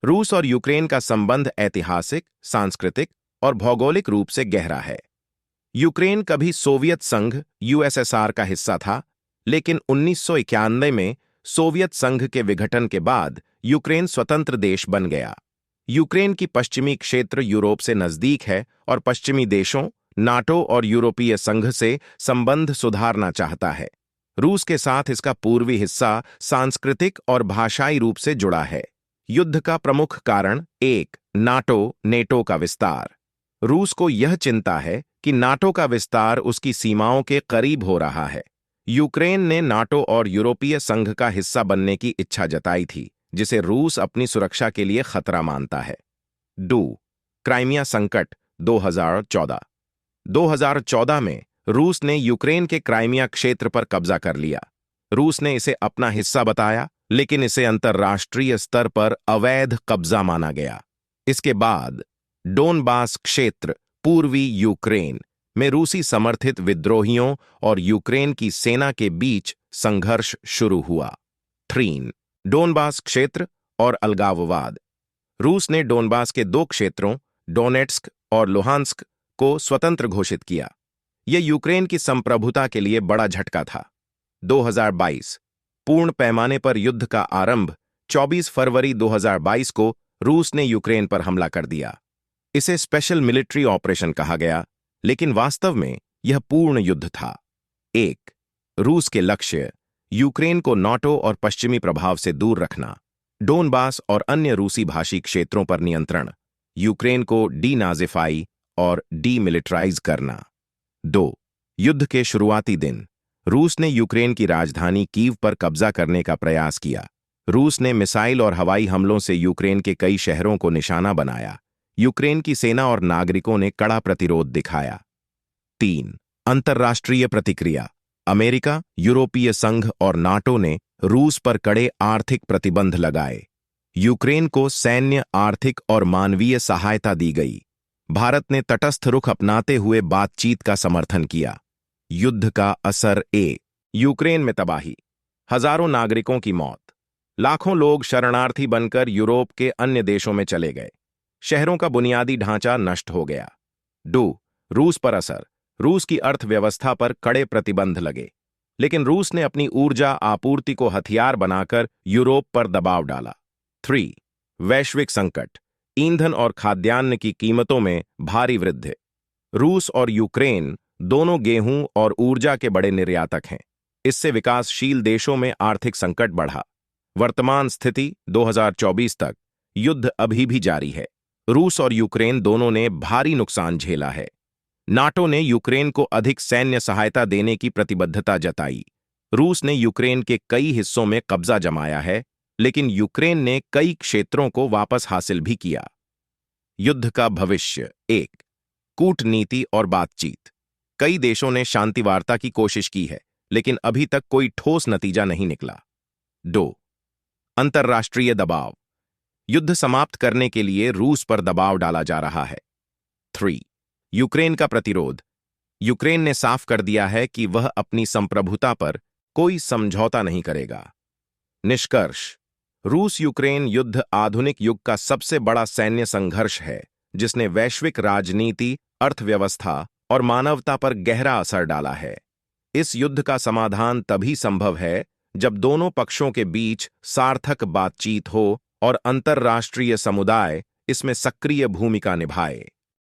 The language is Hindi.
रूस और यूक्रेन का संबंध ऐतिहासिक, सांस्कृतिक और भौगोलिक रूप से गहरा है। यूक्रेन कभी सोवियत संघ यूएसएसआर का हिस्सा था, लेकिन 1991 में सोवियत संघ के विघटन के बाद यूक्रेन स्वतंत्र देश बन गया। यूक्रेन की पश्चिमी क्षेत्र यूरोप से नजदीक है और पश्चिमी देशों, नाटो और यूरोपीय संघ से संबंध सुधारना चाहता है। रूस के साथ इसका पूर्वी हिस्सा सांस्कृतिक और भाषाई रूप से जुड़ा है। युद्ध का प्रमुख कारण एक नेटो का विस्तार। रूस को यह चिंता है कि नाटो का विस्तार उसकी सीमाओं के करीब हो रहा है। यूक्रेन ने नाटो और यूरोपीय संघ का हिस्सा बनने की इच्छा जताई थी, जिसे रूस अपनी सुरक्षा के लिए खतरा मानता है। क्राइमिया संकट 2014। 2014 में रूस ने यूक्रेन के क्राइमिया क्षेत्र पर कब्जा कर लिया। रूस ने इसे अपना हिस्सा बताया, लेकिन इसे अंतर्राष्ट्रीय स्तर पर अवैध कब्जा माना गया। इसके बाद डोनबास क्षेत्र, पूर्वी यूक्रेन में रूसी समर्थित विद्रोहियों और यूक्रेन की सेना के बीच संघर्ष शुरू हुआ। डोनबास क्षेत्र और अलगाववाद। रूस ने डोनबास के दो क्षेत्रों, डोनेट्स्क और लुहांस्क, को स्वतंत्र घोषित किया। यह यूक्रेन की संप्रभुता के लिए बड़ा झटका था। 2022 पूर्ण पैमाने पर युद्ध का आरंभ। 24 फरवरी 2022 को रूस ने यूक्रेन पर हमला कर दिया। इसे स्पेशल मिलिट्री ऑपरेशन कहा गया, लेकिन वास्तव में यह पूर्ण युद्ध था। रूस के लक्ष्य: यूक्रेन को नाटो और पश्चिमी प्रभाव से दूर रखना, डोनबास और अन्य रूसी भाषी क्षेत्रों पर नियंत्रण, यूक्रेन को डीनाजिफाई और डीमिलिटराइज करना। युद्ध के शुरुआती दिन रूस ने यूक्रेन की राजधानी कीव पर कब्जा करने का प्रयास किया। रूस ने मिसाइल और हवाई हमलों से यूक्रेन के कई शहरों को निशाना बनाया। यूक्रेन की सेना और नागरिकों ने कड़ा प्रतिरोध दिखाया। अंतर्राष्ट्रीय प्रतिक्रिया। अमेरिका, यूरोपीय संघ और नाटो ने रूस पर कड़े आर्थिक प्रतिबंध लगाए। यूक्रेन को सैन्य, आर्थिक और मानवीय सहायता दी गई। भारत ने तटस्थ रुख अपनाते हुए बातचीत का समर्थन किया। युद्ध का असर। यूक्रेन में तबाही, हजारों नागरिकों की मौत, लाखों लोग शरणार्थी बनकर यूरोप के अन्य देशों में चले गए। शहरों का बुनियादी ढांचा नष्ट हो गया। रूस पर असर। रूस की अर्थव्यवस्था पर कड़े प्रतिबंध लगे, लेकिन रूस ने अपनी ऊर्जा आपूर्ति को हथियार बनाकर यूरोप पर दबाव डाला। वैश्विक संकट। ईंधन और खाद्यान्न की कीमतों में भारी वृद्धि। रूस और यूक्रेन दोनों गेहूं और ऊर्जा के बड़े निर्यातक हैं। इससे विकासशील देशों में आर्थिक संकट बढ़ा। वर्तमान स्थिति 2024 तक युद्ध अभी भी जारी है। रूस और यूक्रेन दोनों ने भारी नुकसान झेला है। नाटो ने यूक्रेन को अधिक सैन्य सहायता देने की प्रतिबद्धता जताई। रूस ने यूक्रेन के कई हिस्सों में कब्जा जमाया है, लेकिन यूक्रेन ने कई क्षेत्रों को वापस हासिल भी किया। युद्ध का भविष्य। कूटनीति और बातचीत। कई देशों ने शांति वार्ता की कोशिश की है, लेकिन अभी तक कोई ठोस नतीजा नहीं निकला। अंतर्राष्ट्रीय दबाव। युद्ध समाप्त करने के लिए रूस पर दबाव डाला जा रहा है। यूक्रेन का प्रतिरोध। यूक्रेन ने साफ कर दिया है कि वह अपनी संप्रभुता पर कोई समझौता नहीं करेगा। निष्कर्ष: रूस यूक्रेन युद्ध आधुनिक युग का सबसे बड़ा सैन्य संघर्ष है, जिसने वैश्विक राजनीति, अर्थव्यवस्था और मानवता पर गहरा असर डाला है। इस युद्ध का समाधान तभी संभव है जब दोनों पक्षों के बीच सार्थक बातचीत हो और अंतर्राष्ट्रीय समुदाय इसमें सक्रिय भूमिका निभाए।